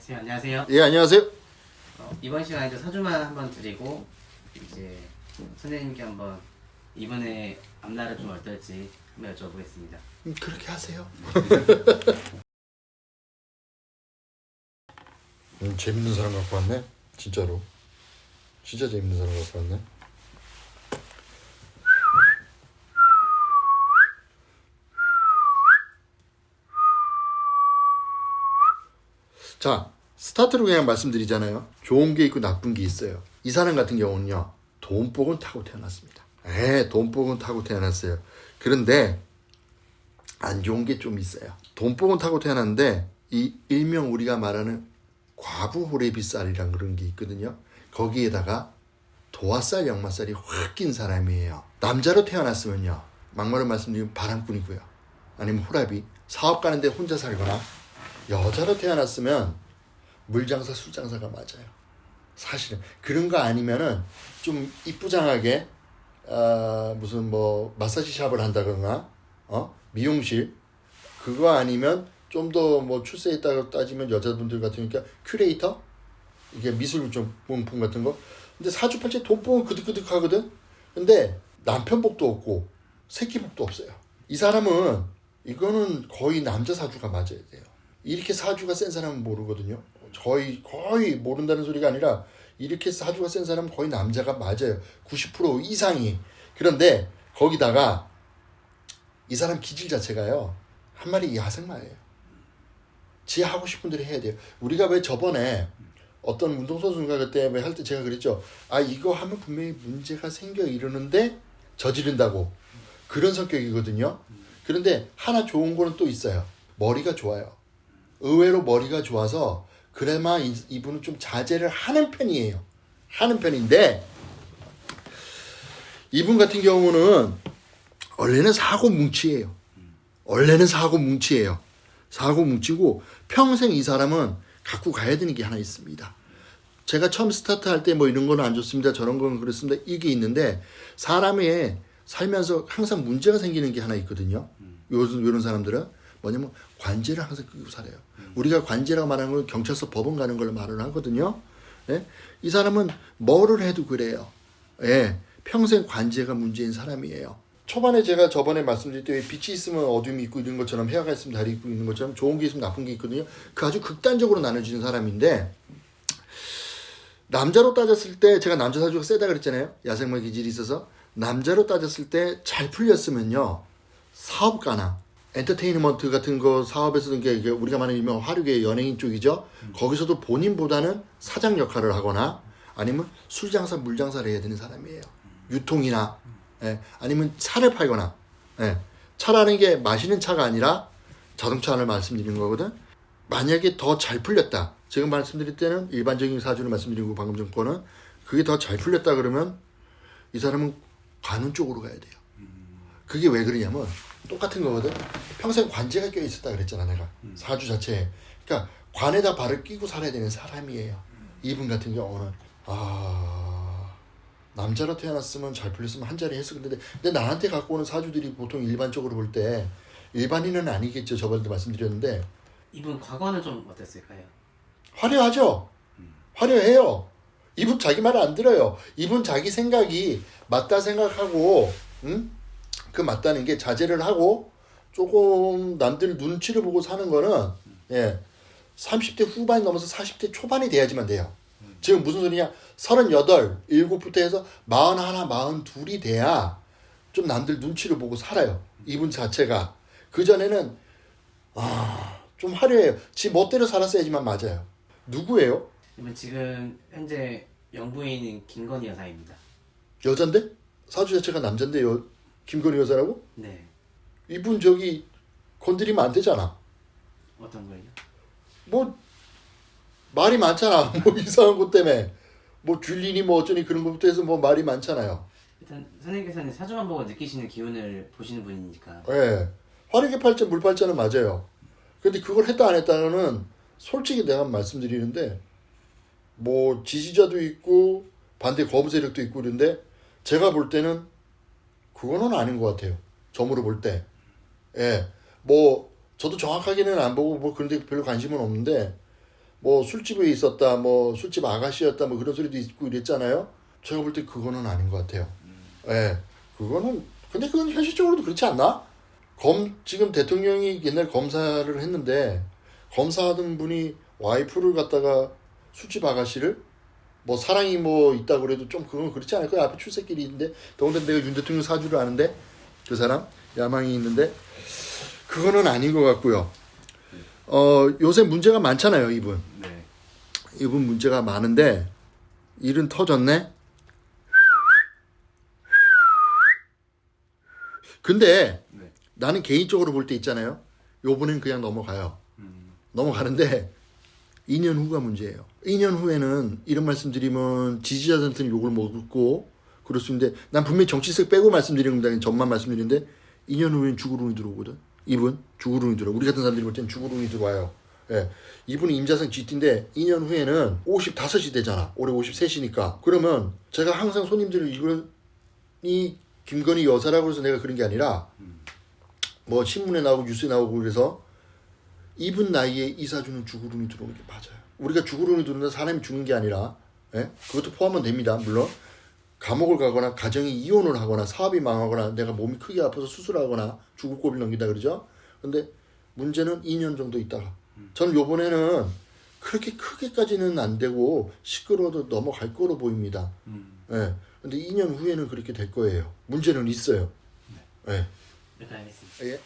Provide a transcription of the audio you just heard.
선생님 안녕하세요. 예, 안녕하세요. 이번 시간에 이제 사주만 한번 드리고 이제 선생님께 한번 이번에 앞날은 좀 어떨지 한번 여쭤보겠습니다. 그렇게 하세요. 재밌는 사람 갖고 왔네. 진짜로. 진짜 재밌는 사람 갖고 왔네. 자, 스타트로 그냥 말씀드리잖아요. 좋은 게 있고 나쁜 게 있어요. 이 사람 같은 경우는요, 돈복은 타고 태어났습니다. 돈복은 타고 태어났어요. 그런데 안 좋은 게 좀 있어요. 돈복은 타고 태어났는데 이 일명 우리가 말하는 과부 호래비살이란 그런 게 있거든요. 거기에다가 도화살, 역마살이 확 낀 사람이에요. 남자로 태어났으면요, 막말로 말씀드리면 바람꾼이고요. 아니면 호랍이 사업 가는데 혼자 살거나, 여자로 태어났으면 물장사, 술장사가 맞아요. 사실은 그런 거 아니면은 좀 이쁘장하게 무슨 뭐 마사지 샵을 한다거나 미용실, 그거 아니면 좀 더 뭐 출세에 따라 따지면 여자분들 같으니까 큐레이터, 이게 미술 좀 용품 같은 거. 근데 사주팔자 돈복은 그득그득하거든. 근데 남편복도 없고 새끼복도 없어요. 이 사람은, 이거는 거의 남자 사주가 맞아야 돼요. 이렇게 사주가 센 사람은 모르거든요. 거의 모른다는 소리가 아니라 이렇게 사주가 센 사람은 거의 남자가 맞아요. 90% 이상이. 그런데 거기다가 이 사람 기질 자체가요, 한 마리 야생마예요. 지 하고 싶은 대로 해야 돼요. 우리가 왜 저번에 어떤 운동선수인가 그때 할 때 제가 그랬죠. 이거 하면 분명히 문제가 생겨 이러는데 저지른다고. 그런 성격이거든요. 그런데 하나 좋은 거는 또 있어요. 머리가 좋아요. 의외로 머리가 좋아서 그래마 이분은 좀 자제를 하는 편이에요. 하는 편인데, 이분 같은 경우는 원래는 사고뭉치예요. 사고뭉치고 평생 이 사람은 갖고 가야 되는 게 하나 있습니다. 제가 처음 스타트할 때 뭐 이런 거는 안 좋습니다, 저런 건 그렇습니다, 이게 있는데, 사람의 살면서 항상 문제가 생기는 게 하나 있거든요. 요런 사람들은 뭐냐면 관제를 항상 끄고 살아요. 우리가 관제라고 말하는 건 경찰서 법원 가는 걸 말을 하거든요. 예? 이 사람은 뭐를 해도 그래요. 예. 평생 관제가 문제인 사람이에요. 초반에 제가 저번에 말씀드릴 때 빛이 있으면 어둠이 있고 이런 것처럼, 해가 있으면 달이 있고 있는 것처럼 좋은 게 있으면 나쁜 게 있거든요. 그 아주 극단적으로 나눠지는 사람인데, 남자로 따졌을 때, 제가 남자 사주가 세다 그랬잖아요. 야생마 기질이 있어서. 남자로 따졌을 때 잘 풀렸으면요, 사업가나 엔터테인먼트 같은 거 사업에서도, 이게 우리가 말하는 일명 화류계 연예인 쪽이죠. 거기서도 본인보다는 사장 역할을 하거나, 아니면 술장사, 물장사를 해야 되는 사람이에요. 유통이나, 아니면 차를 팔거나. 차라는 게 마시는 차가 아니라 자동차를 말씀드리는 거거든. 만약에 더 잘 풀렸다, 지금 말씀드릴 때는 일반적인 사주를 말씀드리고 방금 전 거는 그게 더 잘 풀렸다 그러면 이 사람은 관운 쪽으로 가야 돼요. 그게 왜 그러냐면 똑같은 거거든. 평생 관제가 껴있었다 그랬잖아, 내가. 사주 자체에. 그러니까 관에다 발을 끼고 살아야 되는 사람이에요. 이분 같은 경우는 남자로 태어났으면 잘 풀렸으면 한 자리 했을 건데, 근데 나한테 갖고 오는 사주들이 보통 일반적으로 볼 때, 일반인은 아니겠죠, 저번에도 말씀드렸는데, 이분 과거는 좀 어땠을까요? 화려하죠. 화려해요. 이분 자기 말 안 들어요. 이분 자기 생각이 맞다 생각하고, 그 맞다는 게 자제를 하고 조금 남들 눈치를 보고 사는 거는, 30대 후반이 넘어서 40대 초반이 돼야지만 돼요. 지금 무슨 소리냐? 38, 7부터 해서 41, 42이 돼야 좀 남들 눈치를 보고 살아요. 이분 자체가. 그전에는 좀 화려해요. 지 멋대로 살았어야지만 맞아요. 누구예요? 이분 지금 현재 영부인인 김건희 여사입니다. 여잔데? 사주 자체가 남잔데 김건희 여사라고? 네. 이분 저기 건드리면 안 되잖아. 어떤 거예요? 뭐 말이 많잖아. 뭐 이상한 것 때문에 뭐 줄리니 뭐 어쩌니 그런 것부터 해서 뭐 말이 많잖아요. 일단 선생님께서는 사주만 보고 느끼시는 기운을 보시는 분이니까. 화력의 팔자, 물팔자는 맞아요. 근데 그걸 했다 안 했다는 솔직히 내가 말씀드리는데, 뭐 지지자도 있고 반대 거부 세력도 있고 그런데, 제가 볼 때는 그거는 아닌 것 같아요. 점으로 볼 때. 뭐 저도 정확하게는 안 보고 뭐 그런데 별로 관심은 없는데, 뭐 술집에 있었다, 뭐 술집 아가씨였다, 뭐 그런 소리도 있고 이랬잖아요. 제가 볼 때 그거는 아닌 것 같아요. 예, 그거는 근데 그건 현실적으로도 그렇지 않나? 지금 대통령이 옛날 검사를 했는데 검사하던 분이 와이프를 갖다가 술집 아가씨를 뭐 사랑이 뭐 있다고 그래도 좀 그건 그렇지 않을까요? 앞에 출세길이 있는데 더군다나 내가 윤 대통령 사주를 아는데 그 사람 야망이 있는데 그거는 아닌 것 같고요. 요새 문제가 많잖아요, 이분. 네. 이분 문제가 많은데 일은 터졌네. 근데 네. 나는 개인적으로 볼 때 있잖아요. 요번엔 그냥 넘어가요. 넘어가는데 2년 후가 문제예요. 2년 후에는 이런 말씀드리면 지지자들한테는 욕을 먹고 그럴 수 있는데 난 분명히 정치색 빼고 말씀드리는 겁니다. 전만 말씀드리는데 2년 후에는 죽으run이 들어오거든. 이분 죽으run이 들어와. 우리 같은 사람들이 볼 때는 죽으run이 들어와요. 예. 이분이 임자성 GT인데 2년 후에는 55이 되잖아. 올해 53이니까. 그러면 제가 항상 손님들을 이분이 김건희 여사라고 해서 내가 그런 게 아니라 뭐 신문에 나오고 뉴스에 나오고 그래서 이분 나이에 이사주는 죽으run이 들어오는 게 맞아요. 우리가 죽으run이 들어오는 사람이 죽는 게 아니라 예? 그것도 포함은 됩니다. 물론 감옥을 가거나 가정이 이혼을 하거나 사업이 망하거나 내가 몸이 크게 아파서 수술하거나 죽을 고비를 넘긴다 그러죠. 근데 문제는 2년 정도 있다가 저는 요번에는 그렇게 크게까지는 안 되고 시끄러워도 넘어갈 거로 보입니다. 예. 근데 2년 후에는 그렇게 될 거예요. 문제는 있어요. 예. 네, 알겠습니다. 예.